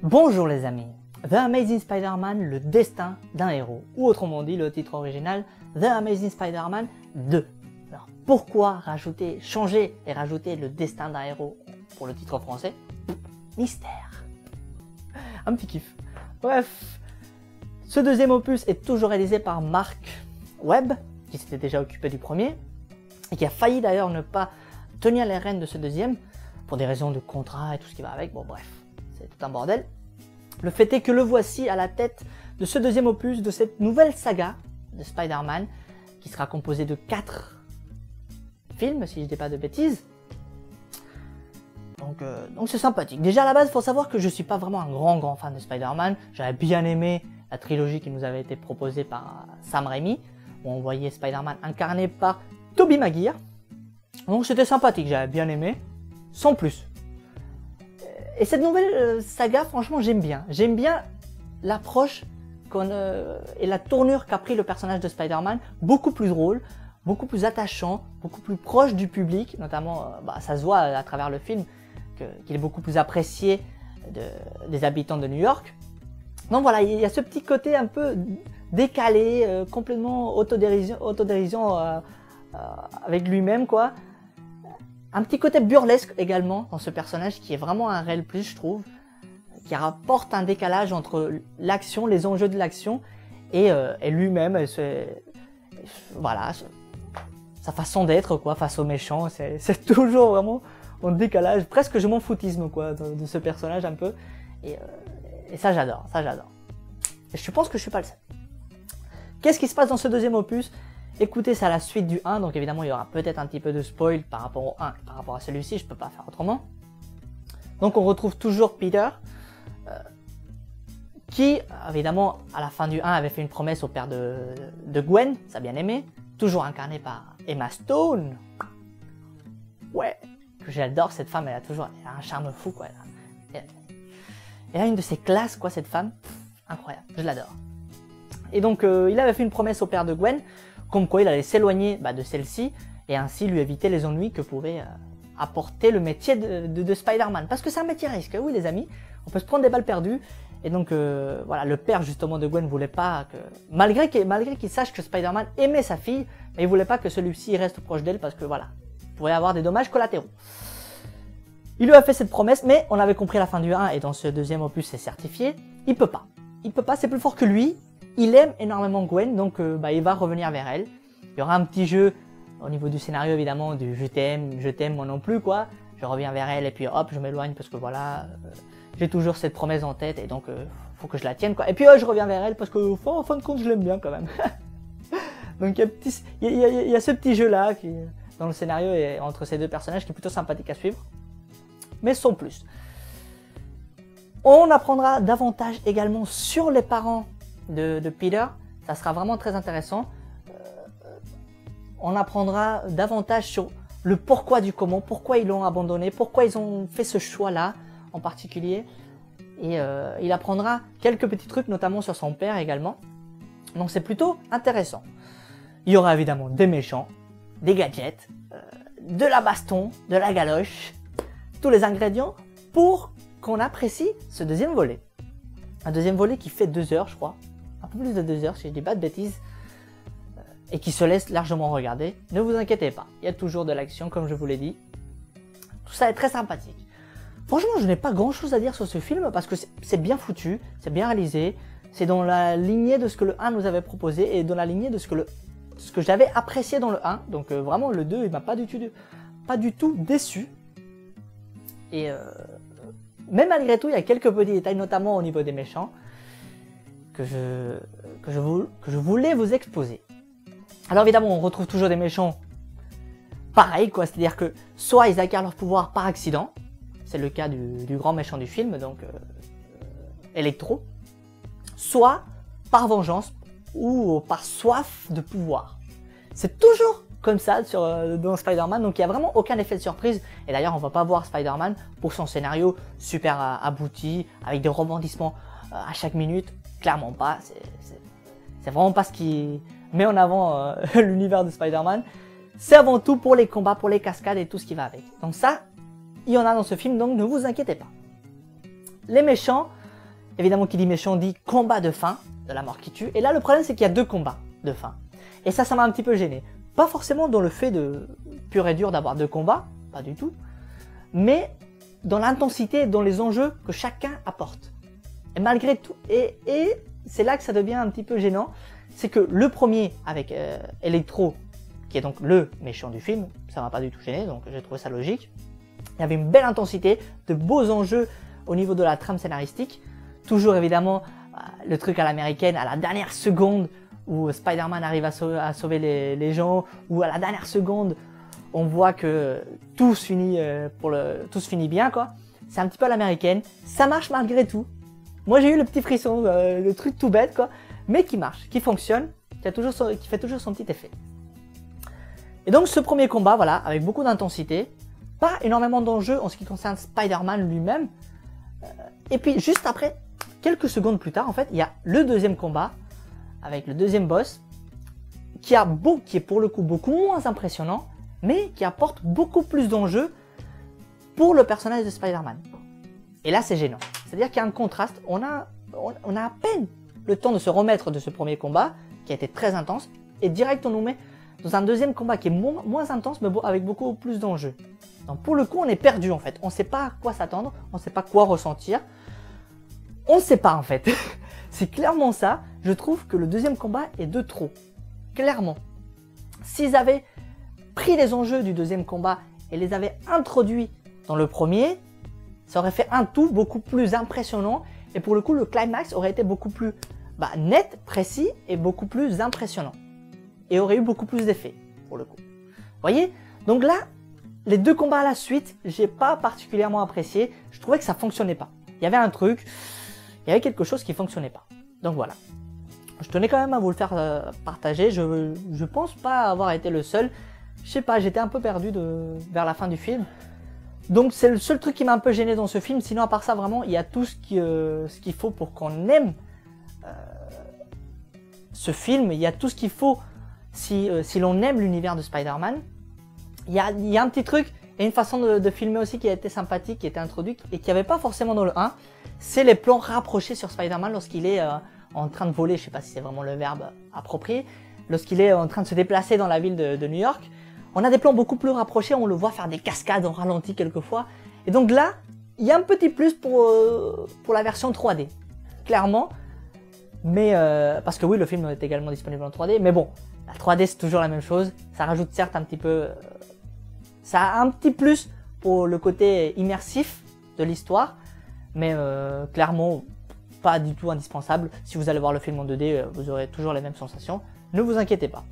Bonjour les amis, The Amazing Spider-Man, le destin d'un héros, ou autrement dit le titre original, The Amazing Spider-Man 2. Alors pourquoi rajouter, changer et rajouter le destin d'un héros pour le titre français? Mystère. Un petit kiff. Bref, ce deuxième opus est toujours réalisé par Mark Webb, qui s'était déjà occupé du premier, et qui a failli d'ailleurs ne pas tenir les rênes de ce deuxième, pour des raisons de contrat et tout ce qui va avec, bon bref, c'est tout un bordel. Le fait est que le voici à la tête de ce deuxième opus, de cette nouvelle saga de Spider-Man, qui sera composée de 4 films, si je ne dis pas de bêtises. Donc c'est sympathique. Déjà à la base, il faut savoir que je ne suis pas vraiment un grand fan de Spider-Man. J'avais bien aimé la trilogie qui nous avait été proposée par Sam Raimi, où on voyait Spider-Man incarné par Tobey Maguire. Donc c'était sympathique, j'avais bien aimé, sans plus. Et cette nouvelle saga, franchement, j'aime bien. J'aime bien l'approche et la tournure qu'a pris le personnage de Spider-Man, beaucoup plus drôle, beaucoup plus attachant, beaucoup plus proche du public, notamment, ça se voit à travers le film, qu'il est beaucoup plus apprécié des habitants de New York. Donc voilà, il y a ce petit côté un peu décalé, complètement autodérision avec lui-même, quoi. Un petit côté burlesque également dans ce personnage qui est vraiment un réel plus, je trouve, qui rapporte un décalage entre l'action, les enjeux de l'action et lui-même, voilà, sa façon d'être quoi face aux méchants, c'est toujours vraiment en décalage, presque je m'en foutisme quoi de ce personnage un peu, et ça j'adore, Et je pense que je suis pas le seul. Qu'est-ce qui se passe dans ce deuxième opus? Écoutez, c'est à la suite du 1, donc évidemment il y aura peut-être un petit peu de spoil par rapport au 1 et par rapport à celui-ci, je peux pas faire autrement. Donc on retrouve toujours Peter, qui évidemment à la fin du 1 avait fait une promesse au père de Gwen, sa bien-aimée, toujours incarnée par Emma Stone. Ouais, que j'adore cette femme, elle a un charme fou quoi. Elle a une de ses classes quoi cette femme, incroyable, je l'adore. Et donc il avait fait une promesse au père de Gwen, comme quoi il allait s'éloigner de celle-ci et ainsi lui éviter les ennuis que pouvait apporter le métier de Spider-Man. Parce que c'est un métier risque, oui les amis, on peut se prendre des balles perdues. Et donc voilà, le père justement de Gwen voulait pas que, malgré qu'il sache que Spider-Man aimait sa fille, mais il voulait pas que celui-ci reste proche d'elle parce que voilà, il pourrait avoir des dommages collatéraux. Il lui a fait cette promesse, mais on avait compris à la fin du 1 et dans ce deuxième opus c'est certifié, il peut pas, c'est plus fort que lui. Il aime énormément Gwen, donc il va revenir vers elle. Il y aura un petit jeu au niveau du scénario évidemment, du je t'aime moi non plus quoi. Je reviens vers elle et puis hop, je m'éloigne parce que voilà, j'ai toujours cette promesse en tête et donc faut que je la tienne quoi. Et puis je reviens vers elle parce que en fin de compte je l'aime bien quand même. Donc il y a ce petit jeu là qui dans le scénario et entre ces deux personnages qui est plutôt sympathique à suivre, mais sans plus. On apprendra davantage également sur les parents de Peter, ça sera vraiment très intéressant. On apprendra davantage sur le pourquoi du comment, pourquoi ils l'ont abandonné, pourquoi ils ont fait ce choix-là en particulier. Et il apprendra quelques petits trucs, notamment sur son père également. Donc c'est plutôt intéressant. Il y aura évidemment des méchants, des gadgets, de la baston, de la galoche, tous les ingrédients pour qu'on apprécie ce deuxième volet. Un deuxième volet qui fait 2 heures, je crois. Un peu plus de 2 heures si je dis pas de bêtises, et qui se laisse largement regarder. Ne vous inquiétez pas, il y a toujours de l'action comme je vous l'ai dit. Tout ça est très sympathique. Franchement, je n'ai pas grand chose à dire sur ce film parce que c'est bien foutu, c'est bien réalisé, c'est dans la lignée de ce que le 1 nous avait proposé et dans la lignée de ce que j'avais apprécié dans le 1. Donc vraiment le 2 il m'a pas du tout déçu. Et mais malgré tout il y a quelques petits détails, notamment au niveau des méchants, que je voulais vous exposer. Alors évidemment, on retrouve toujours des méchants pareils, quoi. C'est-à-dire que soit ils acquièrent leur pouvoir par accident, c'est le cas du grand méchant du film, donc Electro, soit par vengeance ou par soif de pouvoir. C'est toujours comme ça dans Spider-Man, donc il n'y a vraiment aucun effet de surprise. Et d'ailleurs, on va pas voir Spider-Man pour son scénario super abouti, avec des rebondissements à chaque minute. Clairement pas, c'est vraiment pas ce qui met en avant l'univers de Spider-Man. C'est avant tout pour les combats, pour les cascades et tout ce qui va avec. Donc ça, il y en a dans ce film, donc ne vous inquiétez pas. Les méchants, Évidemment, qui dit méchant dit combat de fin, de la mort qui tue. Et là, le problème, c'est qu'il y a 2 combats de fin. Et ça m'a un petit peu gêné. Pas forcément dans le fait de pur et dur d'avoir 2 combats, pas du tout, mais dans l'intensité, dans les enjeux que chacun apporte. Et malgré tout, et c'est là que ça devient un petit peu gênant, c'est que le premier avec Electro, qui est donc le méchant du film, ça m'a pas du tout gêné, donc j'ai trouvé ça logique. Il y avait une belle intensité, de beaux enjeux au niveau de la trame scénaristique. Toujours évidemment le truc à l'américaine, à la dernière seconde où Spider-Man arrive à sauver les gens, ou à la dernière seconde on voit que tout se finit bien quoi. C'est un petit peu à l'américaine, ça marche malgré tout. Moi j'ai eu le petit frisson, le truc tout bête quoi, mais qui marche, qui fonctionne, qui fait toujours son petit effet. Et donc ce premier combat, voilà, avec beaucoup d'intensité, pas énormément d'enjeux en ce qui concerne Spider-Man lui-même. Et puis juste après, quelques secondes plus tard, en fait, il y a le deuxième combat avec le deuxième boss qui est pour le coup beaucoup moins impressionnant, mais qui apporte beaucoup plus d'enjeux pour le personnage de Spider-Man. Et là, c'est gênant. C'est-à-dire qu'il y a un contraste. On a à peine le temps de se remettre de ce premier combat qui a été très intense, et direct on nous met dans un deuxième combat qui est moins intense, mais avec beaucoup plus d'enjeux. Donc pour le coup, on est perdu en fait. On ne sait pas à quoi s'attendre, on ne sait pas quoi ressentir. On ne sait pas en fait. C'est clairement ça. Je trouve que le deuxième combat est de trop. Clairement. S'ils avaient pris les enjeux du deuxième combat et les avaient introduits dans le premier, ça aurait fait un tout beaucoup plus impressionnant. Et pour le coup, le climax aurait été beaucoup plus net, précis et beaucoup plus impressionnant. Et aurait eu beaucoup plus d'effets, pour le coup. Vous voyez? Donc là, les 2 combats à la suite, j'ai pas particulièrement apprécié. Je trouvais que ça fonctionnait pas. Il y avait un truc, il y avait quelque chose qui fonctionnait pas. Donc voilà. Je tenais quand même à vous le faire partager. Je pense pas avoir été le seul. Je sais pas, j'étais un peu perdu vers la fin du film. Donc c'est le seul truc qui m'a un peu gêné dans ce film. Sinon, à part ça, vraiment, il y a tout ce qu'il faut pour qu'on aime ce film. Il y a tout ce qu'il faut si l'on aime l'univers de Spider-Man. Il y a un petit truc et une façon de filmer aussi qui a été sympathique, qui a été introduite et qui n'y avait pas forcément dans le 1. C'est les plans rapprochés sur Spider-Man lorsqu'il est en train de voler. Je sais pas si c'est vraiment le verbe approprié. Lorsqu'il est en train de se déplacer dans la ville de New York. On a des plans beaucoup plus rapprochés, on le voit faire des cascades en ralenti quelquefois. Et donc là, il y a un petit plus pour la version 3D. Clairement. Mais parce que oui, le film est également disponible en 3D. Mais bon, la 3D c'est toujours la même chose. Ça rajoute certes un petit peu... ça a un petit plus pour le côté immersif de l'histoire. Mais clairement, pas du tout indispensable. Si vous allez voir le film en 2D, vous aurez toujours les mêmes sensations. Ne vous inquiétez pas.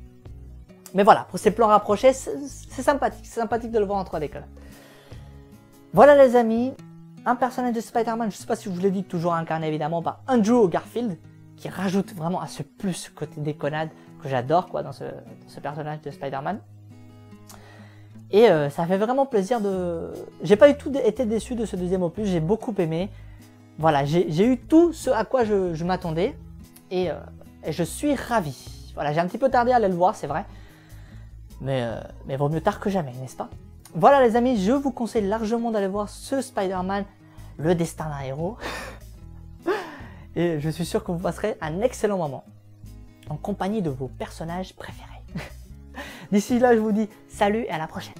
Mais voilà, pour ces plans rapprochés, c'est sympathique. C'est sympathique de le voir en 3D quand même. Voilà les amis, un personnage de Spider-Man, je ne sais pas si je vous l'ai dit, toujours incarné évidemment par Andrew Garfield, qui rajoute vraiment à ce plus côté déconnade que j'adore quoi dans ce personnage de Spider-Man. Et ça fait vraiment plaisir de... J'ai pas du tout été déçu de ce deuxième opus, j'ai beaucoup aimé. Voilà, j'ai eu tout ce à quoi je m'attendais et je suis ravi. Voilà, j'ai un petit peu tardé à aller le voir, c'est vrai. Mais vaut mieux tard que jamais, n'est-ce pas? Voilà les amis, je vous conseille largement d'aller voir ce Spider-Man, le destin d'un héros. Et je suis sûr que vous passerez un excellent moment en compagnie de vos personnages préférés. D'ici là, je vous dis salut et à la prochaine.